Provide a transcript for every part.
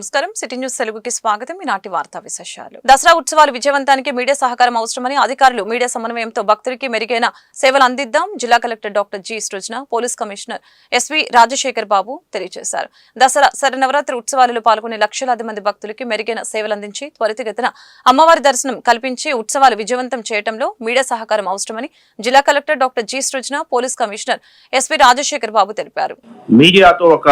నమస్కారం city news తెలుగుకి స్వాగతం. ఈనాటి వార్తా విశేషాలు. దసరా ఉత్సవాలు విజయవంతానికి మీడియా సహకారం అవసరమని అధికారులు మీడియా సమన్వయంతో భక్తులకి మెరుగైన సేవలు అందిద్దాం జిల్లా కలెక్టర్ డాక్టర్ జి సృజన, పోలీస్ కమిషనర్ ఎస్వి రాజశేఖర్ బాబు తెలియజేశారు. దసరా శరన్నవరాత్రి ఉత్సవాలలో పాల్గొనే లక్షలాది మంది భక్తులకి మెరుగైన సేవలు అందించి త్వరితగతిన అమ్మవారి దర్శనం కల్పించి ఉత్సవాలు విజయవంతం చేయడంలో మీడియా సహకారం అవసరమని జిల్లా కలెక్టర్ డాక్టర్ జి సృజన, పోలీస్ కమిషనర్ ఎస్వి రాజశేఖర్ బాబు తెలిపారు. మీడియాతో ఒక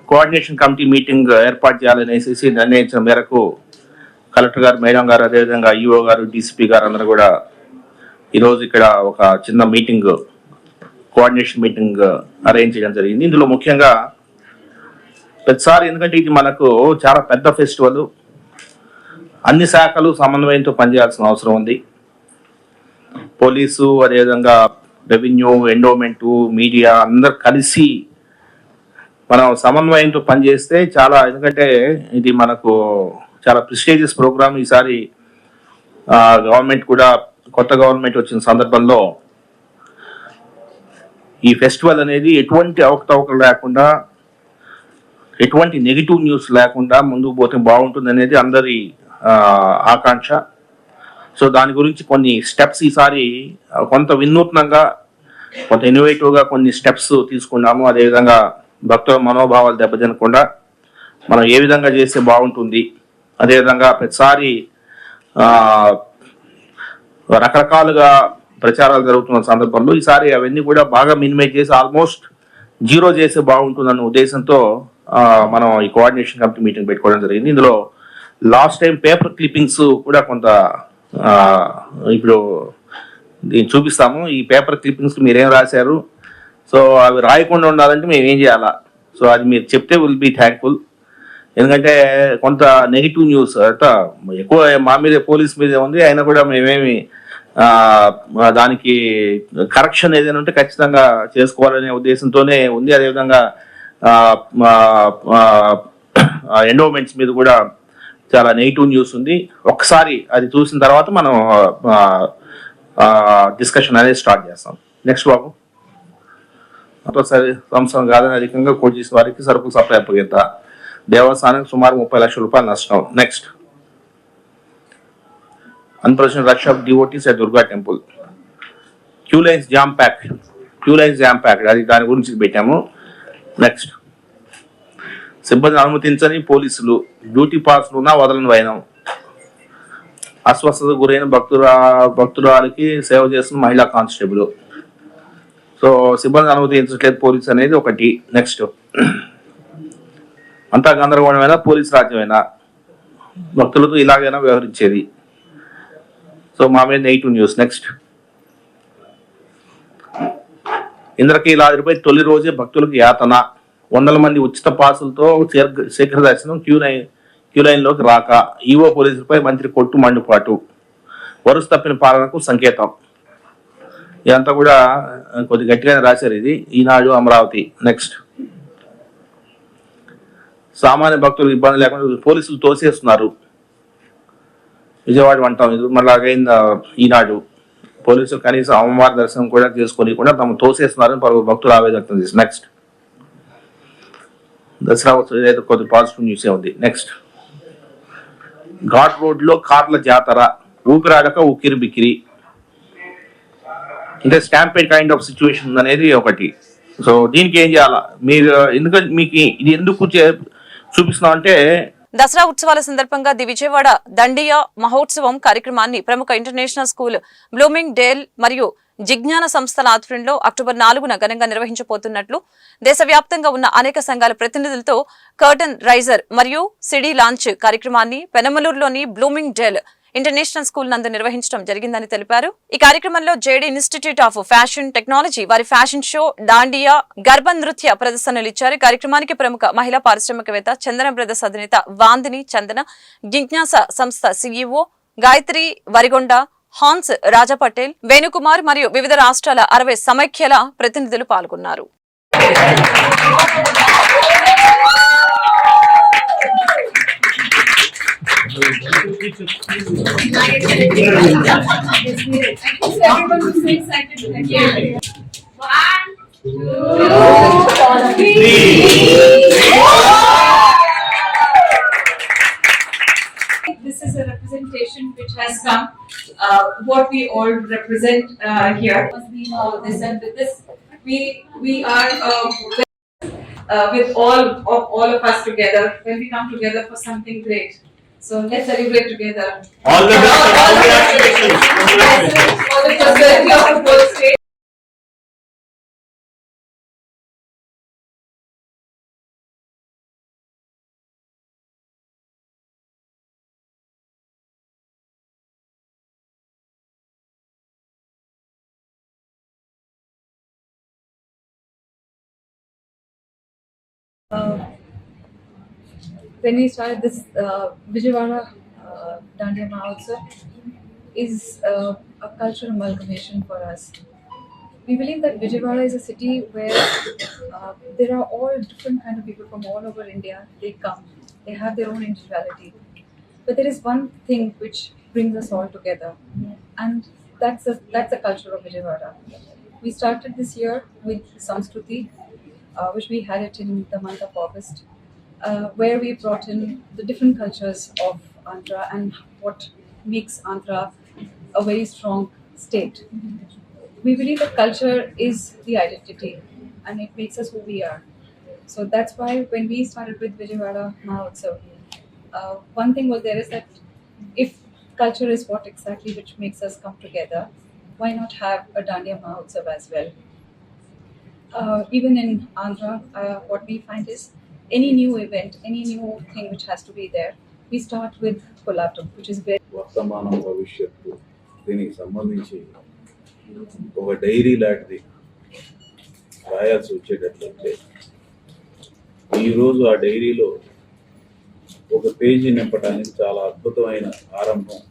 కోఆర్డినేషన్ కమిటీ మీటింగ్ ఏర్పాటు చేయాలనేసి నిర్ణయించిన మేరకు కలెక్టర్ గారు, మేడం గారు, అదేవిధంగా ఈఓ గారు, డీసీపీ గారు అందరూ కూడా ఈరోజు ఇక్కడ ఒక చిన్న మీటింగ్, కోఆర్డినేషన్ మీటింగ్ అరేంజ్ చేయడం జరిగింది. ఇందులో ముఖ్యంగా ప్రతిసారి, ఎందుకంటే ఇది మనకు చాలా పెద్ద ఫెస్టివల్, అన్ని శాఖలు సమన్వయంతో పనిచేయాల్సిన అవసరం ఉంది. పోలీసు, అదేవిధంగా రెవెన్యూ, ఎండోమెంటు, మీడియా అందరు కలిసి మనం సమన్వయంతో పనిచేస్తే చాలా, ఎందుకంటే ఇది మనకు చాలా ప్రెస్టీజియస్ ప్రోగ్రామ్. ఈసారి గవర్నమెంట్ కూడా, కొత్త గవర్నమెంట్ వచ్చిన సందర్భంలో ఈ ఫెస్టివల్ అనేది ఎటువంటి అవకతవకలు లేకుండా, ఎటువంటి నెగిటివ్ న్యూస్ లేకుండా ముందుకు పోతే బాగుంటుంది అనేది అందరి ఆకాంక్ష. సో దాని గురించి కొన్ని స్టెప్స్ ఈసారి కొంత వినూత్నంగా, కొంత ఇన్నోవేటివ్గా కొన్ని స్టెప్స్ తీసుకున్నాము. అదేవిధంగా భక్తుల మనోభావాలు దెబ్బతినకుండా మనం ఏ విధంగా చేస్తే బాగుంటుంది, అదేవిధంగా ప్రతిసారి రకరకాలుగా ప్రచారాలు జరుగుతున్న సందర్భంలో ఈసారి అవన్నీ కూడా బాగా మినిమైజ్ చేసి ఆల్మోస్ట్ జీరో చేస్తే బాగుంటుందన్న ఉద్దేశంతో మనం ఈ కోఆర్డినేషన్ కమిటీ మీటింగ్ పెట్టుకోవడం జరిగింది. ఇందులో లాస్ట్ టైం పేపర్ క్లిప్పింగ్స్ కూడా కొంత ఇప్పుడు దీన్ని చూపిస్తాము. ఈ పేపర్ క్లిప్పింగ్స్ మీరేం రాశారు, సో అవి రాయకుండా ఉండాలంటే మేము ఏం చేయాలా, సో అది మీరు చెప్తే విల్ బీ థ్యాంక్ఫుల్. ఎందుకంటే కొంత నెగిటివ్ న్యూస్ అంతా ఎక్కువ మా మీద, పోలీస్ మీదే ఉంది. అయినా కూడా మేమేమి దానికి కరెక్షన్ ఏదైనా ఉంటే ఖచ్చితంగా చేసుకోవాలనే ఉద్దేశంతోనే ఉంది. అదేవిధంగా ఎండోమెంట్స్ మీద కూడా చాలా నెగిటివ్ న్యూస్ ఉంది. ఒక్కసారి అది చూసిన తర్వాత మనం డిస్కషన్ అనేది స్టార్ట్ చేస్తాం. నెక్స్ట్ బాబు. సంవత్సరం కాదని అధికంగా కోట్ చేసిన వారికి సరుకులు సప్లై అప్పగింత, దేవస్థానానికి సుమారు 30 లక్షల రూపాయలు నష్టం. Next, unprecedented rush of devotees at Durga temple, queue lines jam pack, అది దాని గురించి పెట్టాము. నెక్స్ట్, సిబ్బంది అనుమతించని పోలీసులు, డ్యూటీ పాస్లు ఉన్నా వదలని వైనం, అస్వస్థతకు గురైన భక్తురాలకి సేవ చేస్తున్న మహిళా కానిస్టేబుల్. సో సిబ్బంది అనుమతించట్లేదు పోలీస్ అనేది ఒకటి. నెక్స్ట్, అంతా గందరగోళమైనా పోలీస్ రాజ్యమైనా భక్తులతో ఇలాగైనా వ్యవహరించేది. సో మా మీద నెగిటివ్ న్యూస్. నెక్స్ట్, ఇంద్రకీలాద్రిపై తొలి రోజే భక్తులకు యాతన, 100 మంది ఉచిత పాసులతో శీఘ్ర దర్శనం, క్యూ లైన్లోకి రాక, ఈవో పోలీసులపై మంత్రి కొట్టు మండుపాటు, వరుస తప్పిన పాలనకు సంకేతం. ఇదంతా కూడా కొద్ది గట్టిగానే రాశారు ఇది, ఈనాడు, అమరావతి. నెక్స్ట్, సామాన్య భక్తులకు ఇబ్బంది లేకుండా పోలీసులు తోసేస్తున్నారు, విజయవాడ అంటాం. ఇది మళ్ళీ ఈనాడు, పోలీసులు కనీసం అమ్మవారి దర్శనం కూడా చేసుకొని కూడా తమ తోసేస్తున్నారని పలువురు భక్తులు ఆవేదన వ్యక్తం చేసి. నెక్స్ట్, దసరా ఏదైతే కొద్ది పాజిటివ్ న్యూసే ఉంది. నెక్స్ట్, ఘాట్ రోడ్లో కార్ల జాతర, ఊపిరాడక ఉక్కిరి బిక్కిరి, అంటే స్టాంపేడ్ కైండ్ ఆఫ్ సిచ్యువేషన్ అనేది ఒకటి. సో దీనికి ఏం చేయాలా మీరు, ఎందుకంటే మీకు ఇది ఎందుకు చూపిస్తున్నాం అంటే, దసరా ఉత్సవాల సందర్భంగా ది విజయవాడ దండియా మహోత్సవం కార్యక్రమాన్ని ప్రముఖ ఇంటర్నేషనల్ స్కూల్ బ్లూమింగ్ డేల్ మరియు జిజ్ఞాన సంస్థల ఆధ్వర్యంలో అక్టోబర్ 4న ఘనంగా నిర్వహించబోతున్నట్లు దేశవ్యాప్తంగా ఉన్న అనేక సంఘాల ప్రతినిధులతో కర్టన్ రైజర్ మరియు సిడీ లాంచ్ కార్యక్రమాన్ని పెనమలూరులోని బ్లూమింగ్ డేల్ ఇంటర్నేషనల్ స్కూల్ నందు నిర్వహించడం జరిగిందని తెలిపారు. ఈ కార్యక్రమంలో JD institute of fashion technology వారి ఫ్యాషన్ షో, దాండియా, గర్భ నృత్య ప్రదర్శనలు ఇచ్చారు. కార్యక్రమానికి ప్రముఖ మహిళా పారిశ్రామికవేత్త చందన బ్రదర్స్ అధినేత వాందిని చందన, జిజ్ఞాస సంస్థ సిఇఓ గాయత్రి వరిగొండ, హాన్స్ రాజా పటేల్, వేణుకుమార్ మరియు వివిధ రాష్ట్రాల 60 సమైక్యల ప్రతినిధులు పాల్గొన్నారు. this is a representation which has come, what we all represent here. Must be all this, and with this, we are with all of us together when we come together for something great. So let's celebrate together. All the best. All the best for the prosperity of the whole state. When we started this Vijayawada Dandiya Mahotsav is a cultural amalgamation for us. We believe that Vijayawada is a city where there are all different kind of people from all over India. They come, they have their own individuality, but there is one thing which brings us all together, and that's the culture of Vijayawada. We started this year with Samskruti, which we had it in the month of August, where we brought in the different cultures of Andhra and what makes Andhra a very strong state. We believe that culture is the identity and it makes us who we are. So that's why when we started with Vijayawada Mahotsav, one thing was there is that if culture is what exactly which makes us come together, why not have a Dandiya Mahotsav as well? Even in Andhra, what we find is any new event, any new thing which has to be there, we start with Kolatam, which is very వర్తమానం భవిష్యత్తు దీనికి సంబంధించి ఒక dairy లాంటిది రాయాల్సి వచ్చేటట్లయితే ఈరోజు ఆ డైరీలో ఒక పేజీ నింపడానికి చాలా అద్భుతమైన ఆరంభం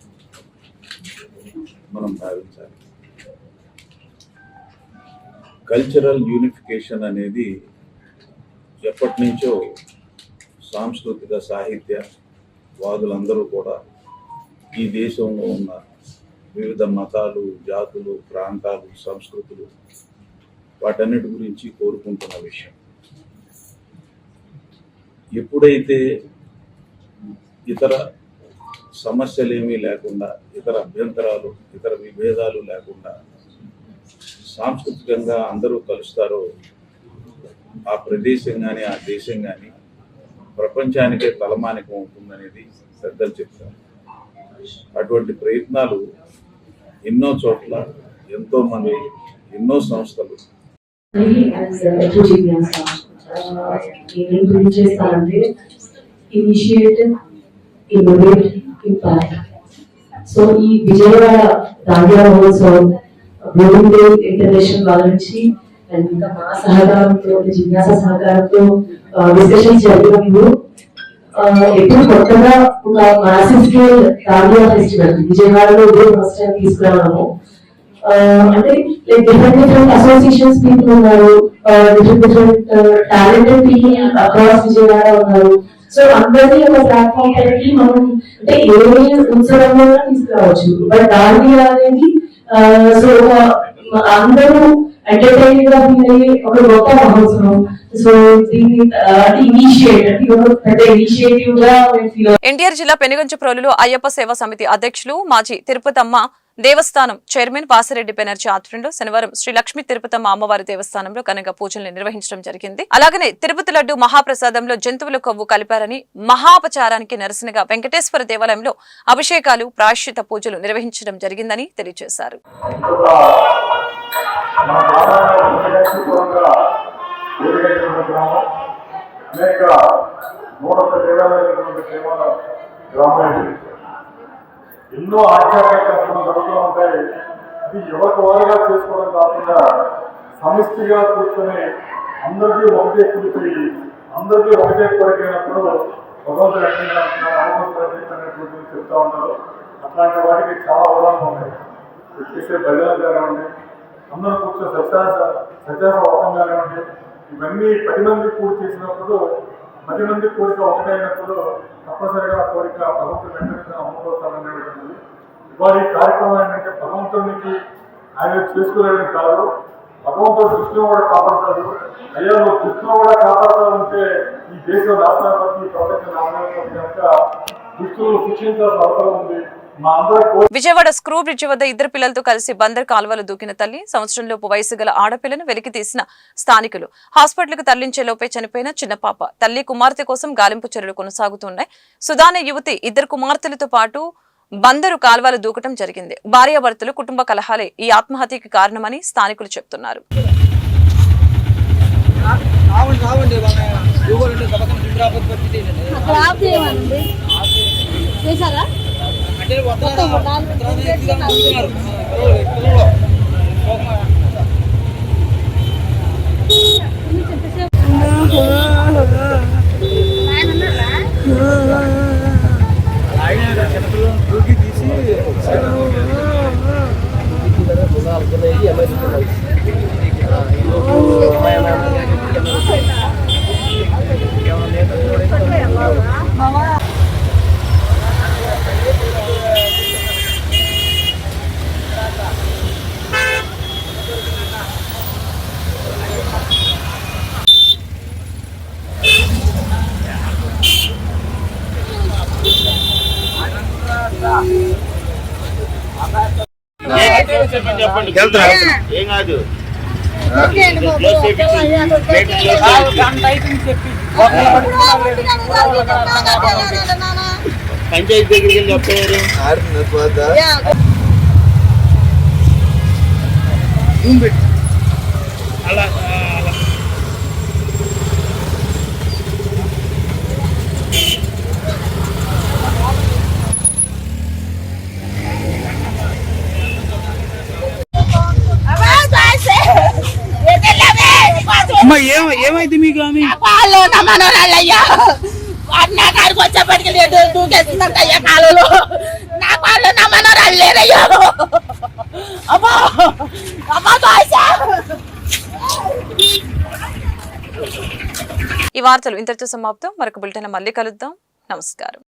మనం భావించాలి. కల్చరల్ యూనిఫికేషన్ అనేది ఎప్పటి నుంచో సాంస్కృతిక సాహిత్య వాదులందరూ కూడా ఈ దేశంలో ఉన్న వివిధ మతాలు, జాతులు, ప్రాంతాలు, సంస్కృతులు వాటన్నిటి గురించి కోరుకుంటున్న విషయం. ఎప్పుడైతే ఇతర సమస్యలేమీ లేకుండా, ఇతర అభ్యంతరాలు, ఇతర విభేదాలు లేకుండా సాంస్కృతికంగా అందరూ కలుస్తారో ఆ ప్రదేశం కానీ ఆ దేశం కానీ ప్రపంచానికే తలమానికం ఉంటుందనేది పెద్దలు చెప్తారు. అటువంటి ప్రయత్నాలు ఎన్నో చోట్ల ఎంతో మంది, ఎన్నో సంస్థలు సో ఈ విజయవాడ దాండియా మహోత్సవం బ్లూమింగ్ డే ఇంటర్నేషనల్ వాళ్ళ నుంచి అండ్ ఇంకా మా సహకారంతో, జిజ్ఞాస సహకారంతో డిస్కషన్స్ జరిగినప్పుడు ఎప్పుడు కొత్తగా ఒక మాసివ్ స్కేల్ దాండియా ఫెస్టివల్ విజయవాడలో ఇదే ఫస్ట్ టైం తీసుకురావడము. అంటే డిఫరెంట్ అసోసియేషన్స్ పీపుల్ ఉన్నారు, different talented people across Vijayawada ఉన్నారు. సో అందరినీ ఒక ప్లాట్ఫామ్ పైకి మనం అంటే ఏ ఉత్సవంలో తీసుకురావచ్చు. బట్ దాండియా అనేది సో అందరూ ఎంటర్టైన్ గా ఫీల్ అయ్యే ఒక గొప్ప మహోత్సవం. సో దీన్ని ఇనిషియేటివ్ గా ఎన్టీఆర్ జిల్లా పెనుగంచిప్రోలులో అయ్యప్ప సేవా సమితి అధ్యక్షులు మాజీ తిరుపతమ్మ దేవస్థానం చైర్మన్ వాసిరెడ్డి బెనర్జీ ఆధ్వర్యంలో శనివారం శ్రీ లక్ష్మీ తిరుపతమ్మ అమ్మవారి దేవస్థానంలో ఘనంగా పూజలు నిర్వహించడం జరిగింది. అలాగనే తిరుపతి లడ్డు మహాప్రసాదంలో జంతువుల కొవ్వు కలిపారని మహాపచారానికి నిరసనగా వెంకటేశ్వర దేవాలయంలో అభిషేకాలు, ప్రాయశ్చిత పూజలు నిర్వహించడం జరిగిందని తెలియజేశారు. ఎన్నో ఆధ్యాత్మిక కార్యక్రమాలు జరుగుతూ ఉంటాయి. ఇది ఎవరికి వారుగా చేసుకోవడం కాకుండా సమిష్టిగా కూర్చొని అందరికీ ఒకటే కూర్చొని అందరికీ ఒకటే కోరికైనప్పుడు భగవంతుడు ఎక్కడ అనేటువంటి చెప్తా ఉంటారు. అట్లాంటి వాటికి చాలా ఉదాహరణ ఉన్నాయి. చేసే భజన కానివ్వండి, అందరూ కూర్చొని సత్యాస వ్రతం కానివ్వండి, ఇవన్నీ 10 మంది పూర్తి చేసినప్పుడు 10 మంది కోరిక ఒకటైనప్పుడు తప్పనిసరిగా కోరిక భగవంతుడు వెంటనే అమ్ముకోతాడనేటువంటిది. ఇవాళ ఈ కార్యక్రమం ఏంటంటే భగవంతునికి ఆయన చేసుకోలేదని కాదు, భగవంతుడు కృష్ణుడు కూడా కాపాడతాడు. అయ్యా నువ్వు కృష్ణుడు కూడా కాపాడతావంటే ఈ దేశం నాశనానికి, ఈ ప్రపంచం నాశనానికి కనుక దుస్తులు శిక్షించాల్సిన అవసరం ఉంది. మా అందరి విజయవాడ స్క్రూ బ్రిడ్జి వద్ద ఇద్దరు పిల్లలతో కలిసి బందర్ కాల్వలో దూకిన తల్లి, సంవత్సరంలోపు వయసు గల ఆడపిల్లను వెలికి తీసిన స్థానికులు, హాస్పిటల్కు తరలించే లోపే చనిపోయిన చిన్న పాప, తల్లి కుమార్తె కోసం గాలింపు చర్యలు కొనసాగుతున్నాయి. సుధానే యువతి ఇద్దరు కుమార్తెలతో పాటు బందరు కాల్వలు దూకటం జరిగింది. భార్యాభర్తలు కుటుంబ కలహాలే ఈ ఆత్మహత్యకి కారణమని స్థానికులు చెప్తున్నారు. ఏం కాదు పంచాయతీ దగ్గరికి చెప్పారు. అలా ఏమైంది మీకు? వాళ్ళు నా మనోరాళ్ళయ్యా వాడు నా కాడికి వచ్చేప్పటికి దూకేస్తుందంటయ్యా కాలులో. నా వాళ్ళు నా మనోరాళ్ళు లేరయ్యా. అమ్మా అమ్మా ఈ వార్తలు ఇంతటితో సమాప్తం. మరొక బులెటిన్ మళ్ళీ కలుద్దాం. నమస్కారం.